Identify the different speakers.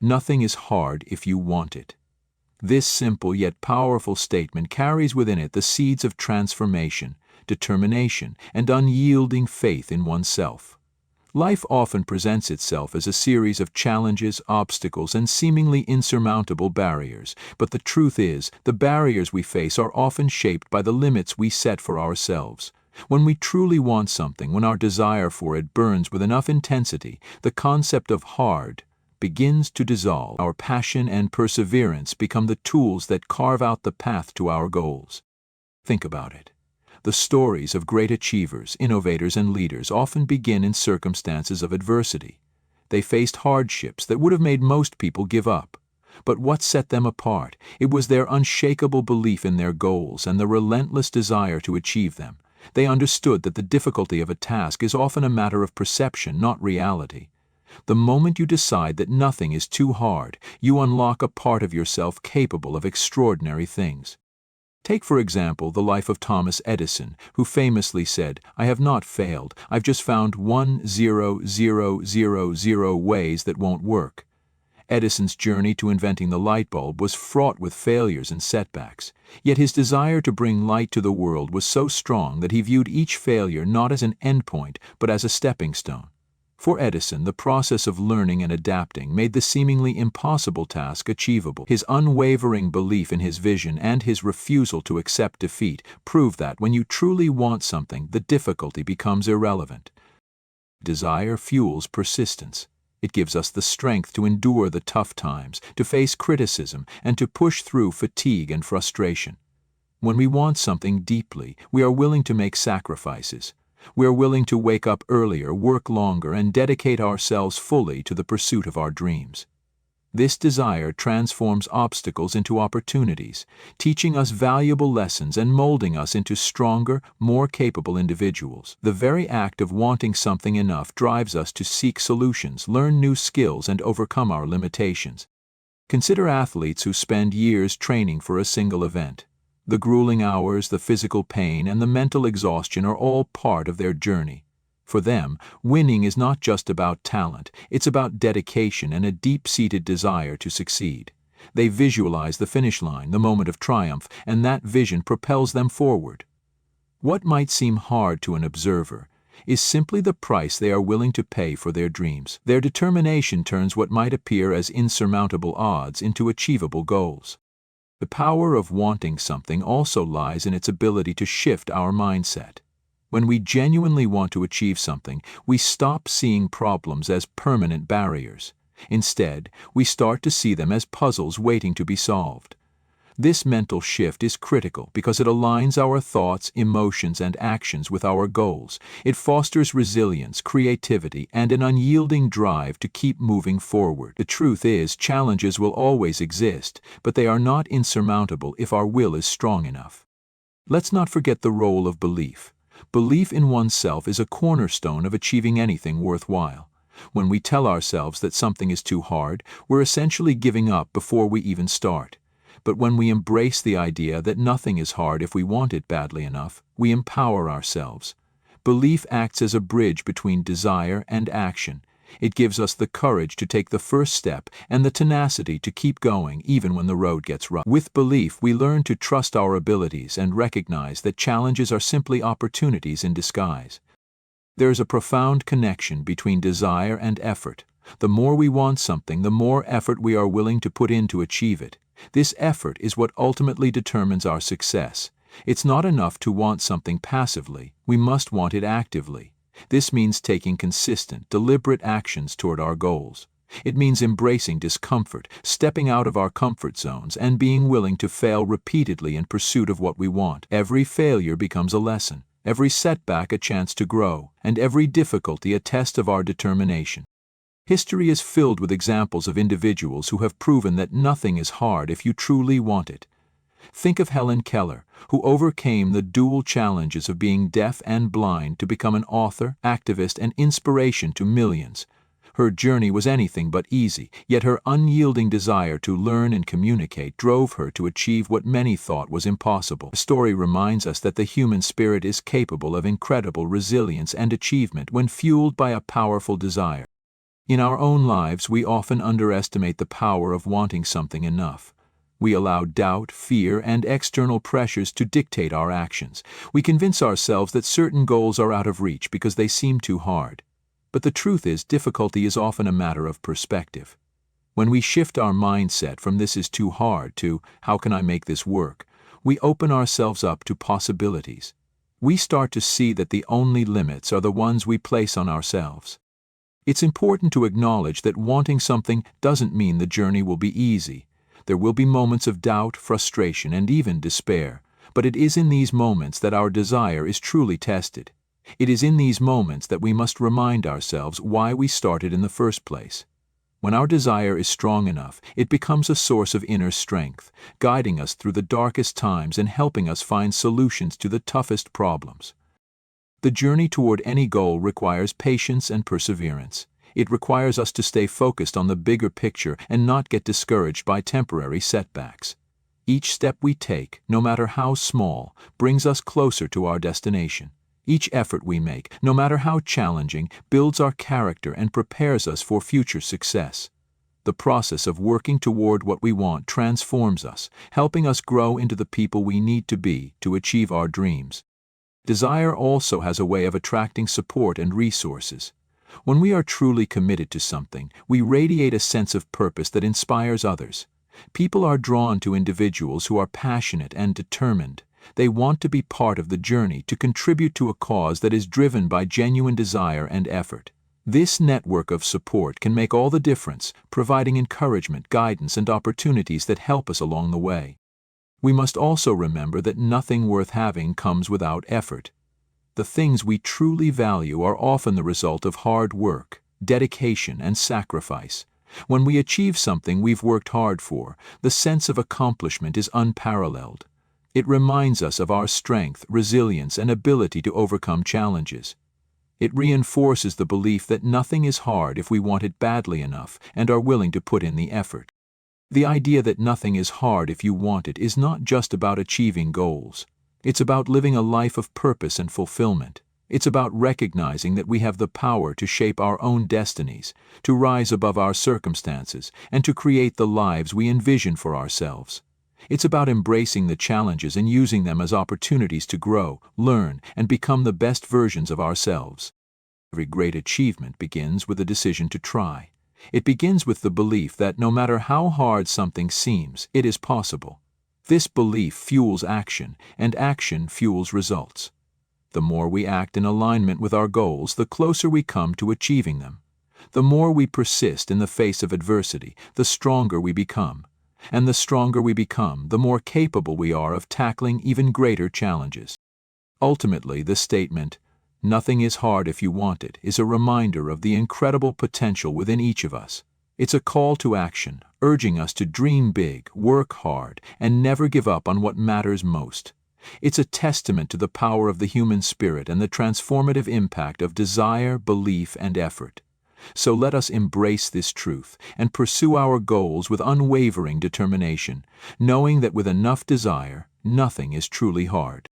Speaker 1: Nothing is hard if you want it. This simple yet powerful statement carries within it the seeds of transformation, determination, and unyielding faith in oneself. Life often presents itself as a series of challenges, obstacles, and seemingly insurmountable barriers, but the truth is, the barriers we face are often shaped by the limits we set for ourselves. When we truly want something, when our desire for it burns with enough intensity, the concept of hard begins to dissolve. Our passion and perseverance become the tools that carve out the path to our goals. Think about it. The stories of great achievers, innovators, and leaders often begin in circumstances of adversity. They faced hardships that would have made most people give up. But what set them apart? It was their unshakable belief in their goals and the relentless desire to achieve them. They understood that the difficulty of a task is often a matter of perception, not reality. The moment you decide that nothing is too hard, you unlock a part of yourself capable of extraordinary things. Take, for example, the life of Thomas Edison, who famously said, "I have not failed, I've just found 1,0,0,0,0 ways that won't work." Edison's journey to inventing the light bulb was fraught with failures and setbacks, yet his desire to bring light to the world was so strong that he viewed each failure not as an endpoint, but as a stepping stone. For Edison, the process of learning and adapting made the seemingly impossible task achievable. His unwavering belief in his vision and his refusal to accept defeat proved that when you truly want something, the difficulty becomes irrelevant. Desire fuels persistence. It gives us the strength to endure the tough times, to face criticism, and to push through fatigue and frustration. When we want something deeply, we are willing to make sacrifices. We are willing to wake up earlier, work longer, and dedicate ourselves fully to the pursuit of our dreams. This desire transforms obstacles into opportunities, teaching us valuable lessons and molding us into stronger, more capable individuals. The very act of wanting something enough drives us to seek solutions, learn new skills, and overcome our limitations. Consider athletes who spend years training for a single event. The grueling hours, the physical pain, and the mental exhaustion are all part of their journey. For them, winning is not just about talent, it's about dedication and a deep-seated desire to succeed. They visualize the finish line, the moment of triumph, and that vision propels them forward. What might seem hard to an observer is simply the price they are willing to pay for their dreams. Their determination turns what might appear as insurmountable odds into achievable goals. The power of wanting something also lies in its ability to shift our mindset. When we genuinely want to achieve something, we stop seeing problems as permanent barriers. Instead, we start to see them as puzzles waiting to be solved. This mental shift is critical because it aligns our thoughts, emotions, and actions with our goals. It fosters resilience, creativity, and an unyielding drive to keep moving forward. The truth is, challenges will always exist, but they are not insurmountable if our will is strong enough. Let's not forget the role of belief. Belief in oneself is a cornerstone of achieving anything worthwhile. When we tell ourselves that something is too hard, we're essentially giving up before we even start. But when we embrace the idea that nothing is hard if we want it badly enough, we empower ourselves. Belief acts as a bridge between desire and action. It gives us the courage to take the first step and the tenacity to keep going even when the road gets rough. With belief, we learn to trust our abilities and recognize that challenges are simply opportunities in disguise. There is a profound connection between desire and effort. The more we want something, the more effort we are willing to put in to achieve it. This effort is what ultimately determines our success. It's not enough to want something passively, we must want it actively. This means taking consistent, deliberate actions toward our goals. It means embracing discomfort, stepping out of our comfort zones, and being willing to fail repeatedly in pursuit of what we want. Every failure becomes a lesson, every setback a chance to grow, and every difficulty a test of our determination. History is filled with examples of individuals who have proven that nothing is hard if you truly want it. Think of Helen Keller, who overcame the dual challenges of being deaf and blind to become an author, activist, and inspiration to millions. Her journey was anything but easy, yet her unyielding desire to learn and communicate drove her to achieve what many thought was impossible. The story reminds us that the human spirit is capable of incredible resilience and achievement when fueled by a powerful desire. In our own lives, we often underestimate the power of wanting something enough. We allow doubt, fear, and external pressures to dictate our actions. We convince ourselves that certain goals are out of reach because they seem too hard. But the truth is, difficulty is often a matter of perspective. When we shift our mindset from "this is too hard" to "how can I make this work," we open ourselves up to possibilities. We start to see that the only limits are the ones we place on ourselves. It's important to acknowledge that wanting something doesn't mean the journey will be easy. There will be moments of doubt, frustration, and even despair, but it is in these moments that our desire is truly tested. It is in these moments that we must remind ourselves why we started in the first place. When our desire is strong enough, it becomes a source of inner strength, guiding us through the darkest times and helping us find solutions to the toughest problems. The journey toward any goal requires patience and perseverance. It requires us to stay focused on the bigger picture and not get discouraged by temporary setbacks. Each step we take, no matter how small, brings us closer to our destination. Each effort we make, no matter how challenging, builds our character and prepares us for future success. The process of working toward what we want transforms us, helping us grow into the people we need to be to achieve our dreams. Desire also has a way of attracting support and resources. When we are truly committed to something, we radiate a sense of purpose that inspires others. People are drawn to individuals who are passionate and determined. They want to be part of the journey, to contribute to a cause that is driven by genuine desire and effort. This network of support can make all the difference, providing encouragement, guidance, and opportunities that help us along the way. We must also remember that nothing worth having comes without effort. The things we truly value are often the result of hard work, dedication, and sacrifice. When we achieve something we've worked hard for, the sense of accomplishment is unparalleled. It reminds us of our strength, resilience, and ability to overcome challenges. It reinforces the belief that nothing is hard if we want it badly enough and are willing to put in the effort. The idea that nothing is hard if you want it is not just about achieving goals. It's about living a life of purpose and fulfillment. It's about recognizing that we have the power to shape our own destinies, to rise above our circumstances, and to create the lives we envision for ourselves. It's about embracing the challenges and using them as opportunities to grow, learn, and become the best versions of ourselves. Every great achievement begins with a decision to try. It begins with the belief that no matter how hard something seems, it is possible. This belief fuels action, and action fuels results. The more we act in alignment with our goals, the closer we come to achieving them. The more we persist in the face of adversity, the stronger we become. And the stronger we become, the more capable we are of tackling even greater challenges. Ultimately, the statement, "Nothing is hard if you want it," is a reminder of the incredible potential within each of us. It's a call to action, urging us to dream big, work hard, and never give up on what matters most. It's a testament to the power of the human spirit and the transformative impact of desire, belief, and effort. So let us embrace this truth and pursue our goals with unwavering determination, knowing that with enough desire, nothing is truly hard.